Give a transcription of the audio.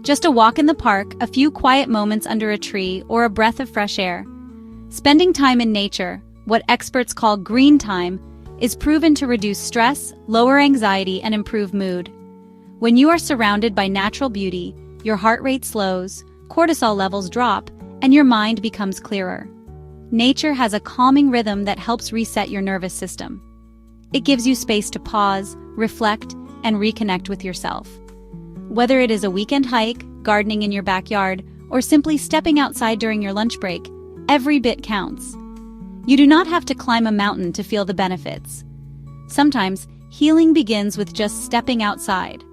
Just a walk in the park, a few quiet moments under a tree, or a breath of fresh air. Spending time in nature, what experts call green time, is proven to reduce stress, lower anxiety, and improve mood. When you are surrounded by natural beauty, your heart rate slows, cortisol levels drop, and your mind becomes clearer. Nature has a calming rhythm that helps reset your nervous system. It gives you space to pause, reflect, and reconnect with yourself. Whether it is a weekend hike, gardening in your backyard, or simply stepping outside during your lunch break, every bit counts. You do not have to climb a mountain to feel the benefits. Sometimes, healing begins with just stepping outside.